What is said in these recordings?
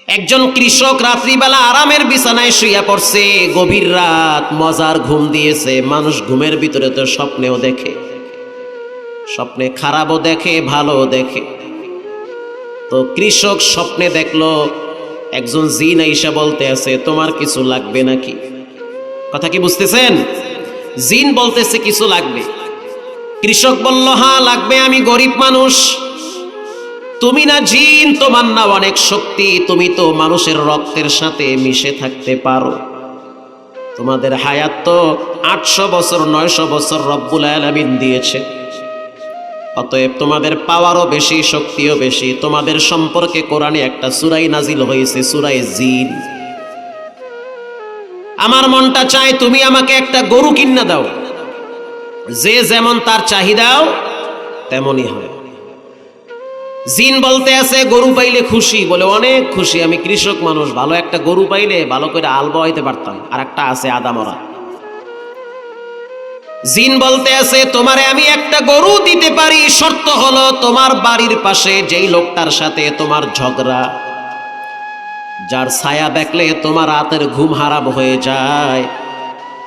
একজন কৃষক রাত্রিবেলা আরামের বিছানায় শুইয়া পড়ছে, গভীর রাত, মজার ঘুম দিয়েছে। মানুষ ঘুমের ভিতরে তো স্বপ্নেও দেখে, স্বপ্নে খারাপও দেখে, ভালোও দেখে। তো কৃষক স্বপ্নে দেখলো একজন জিন আইসা বলতে আছে, তোমার কিছু লাগবে নাকি? কথা কি বুঝতেছেন? জিন বলতেছে কিছু লাগবে। কৃষক বলল, হ্যাঁ লাগবে, আমি গরিব মানুষ। তুমি না জিন, তোমার না অনেক শক্তি, তুমি তো মানুষের রক্তের সাথে মিশে থাকতে পারো। তোমাদের হায়াত তো 800 বছর 900 বছর রব্বুল আলামিন দিয়েছে। অতএব তোমাদের পাওয়ারও বেশি, শক্তিও বেশি। তোমাদের সম্পর্কে কোরআনে একটা সূরাই নাজিল হয়েছে, সূরায়ে জিন। আমার মনটা চায় তুমি আমাকে একটা গরু কিনা দাও, যে যেমন তার চাহিদাও তেমনই হয়। জিন বলতে আছে, গরু পাইলে খুশি? বলে অনেক খুশি, আমি কৃষক মানুষ, ভালো একটা গরু পাইলে ভালো করে আল বওয়াইতে পারতাম, আর একটা আছে আদামরা। জিন বলতে আছে, তোমারে আমি একটা গরু দিতে পারি, শর্ত হলো তোমার বাড়ির পাশে যেই লোকটার সাথে তোমার ঝগড়া, যার ছায়া দেখলে তোমার রাতের ঘুম হারাম হয়ে যায়,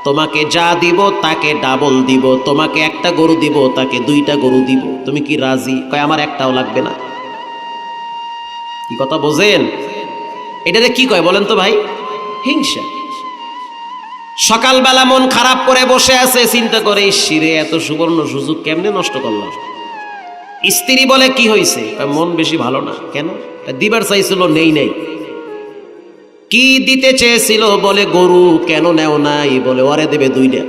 তোমাকে যা দিব তাকে ডাবল দিব। তোমাকে একটা গরু দিব, তাকে 2টা গরু দিব। তুমি কি রাজি? কয় আমার একটাও লাগবে না। কি কথা বোঝেন? এটারে কি কয় বলেন তো ভাই? হিংসা। সকালবেলা মন খারাপ করে বসে আছে, চিন্তা করে, শিরে এত সুবর্ণ সুযোগ কেমনে নষ্ট করলাম। স্ত্রী বলে, কি হয়েছে? মন বেশি ভালো না। কেন? দিবার চাইছিল, নেই নাই। কি দিতে চেয়েছিল? বলে গরু। কেন নেও নাই? বলে ওরে দেবে 2টা।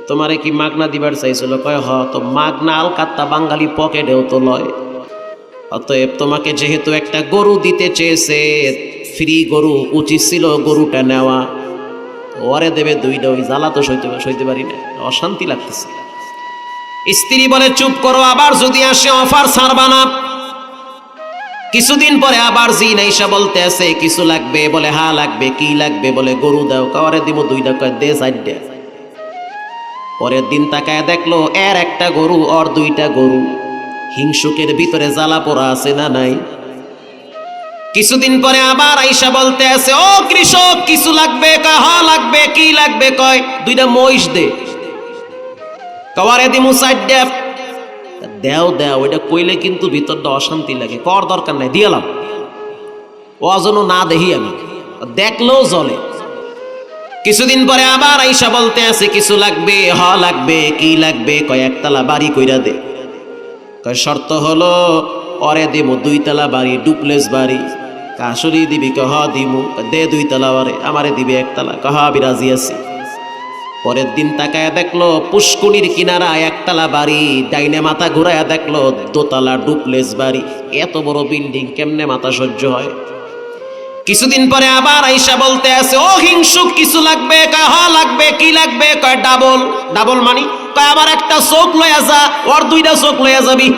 তোমারে কি মাগনা দিবার চাইছিল? কয় হ। তো মাগনা আলকাত্তা বাঙালি পকেটেও তো লয়। অতএব তোমাকে যেহেতু একটা গরু দিতে চেয়েছে, ফ্রি গরু, উচিত ছিল গরুটা নেওয়া। ওরে দেবে 2টা। ওই জ্বালা তো সইতে পারি না, অশান্তি লাগতেছে। স্ত্রী বলে, চুপ করো, আবার যদি আসে অফার ছাড়বা না। কিছুদিন পরে আবার জিন আইসা বলতে আছে, কিছু লাগবে? বলে হ্যাঁ লাগবে। কি লাগবে? বলে গরু দাও। কাওয়ারে দিব 2টা। কয় দে 4টা। পরের দিন তাকায় দেখলো এর একটা গরু, ওর 2টা গরু। হিংসুকের ভিতরে জ্বালা পোড়া আছে না নাই? কিছুদিন পরে আবার আইসা বলতে আছে, ও কৃষক কিছু লাগবে? কয় হ্যাঁ লাগবে। কি লাগবে? কয় 2টা মহিষ দে। কাওয়ারে দিমু 4টা। দেও দেও, এটা কইলে কিন্তু ভিতরটা অশান্তি লাগে। কর দরকার নাই, দিয়ালাম। ও যেন না দেখি, আমি দেখলেও জ্বলে। কিছুদিন পরে আবার আইসা বলতে আছে, কিছু লাগবে? হ লাগবে। কি লাগবে? কয় একতলা বাড়ি কইরা দে। কয় শর্ত হলো ওরে দিমু 2তলা বাড়ি, ডুপ্লেস বাড়ি। কাশুরি দিবি? কহ দিমু। দে 2তলা ওরে, আমারে দিবি 1তলা। কহ আমি রাজি আছি। পরের দিন তাকায় দেখলো পুষ্কুনির কিনারা 1তলা বাড়ি, ডাইনে মাথা ঘুরাইয়া দেখলো 2তলা ডুপ্লেস বাড়ি। এত বড় বিল্ডিং কেমনে মাথা সহ্য হয়? কিছুদিন পরে আবার আইসা বলতে আছে, ও হিংসুক কিছু লাগবে? কয় হ্যাঁ লাগবে। কি লাগবে? কয় ডাবল। ডাবল মানি? কয় আমার একটা চোখ লইয়া যা, ওর 2টা চোখ লইয়া যাবি।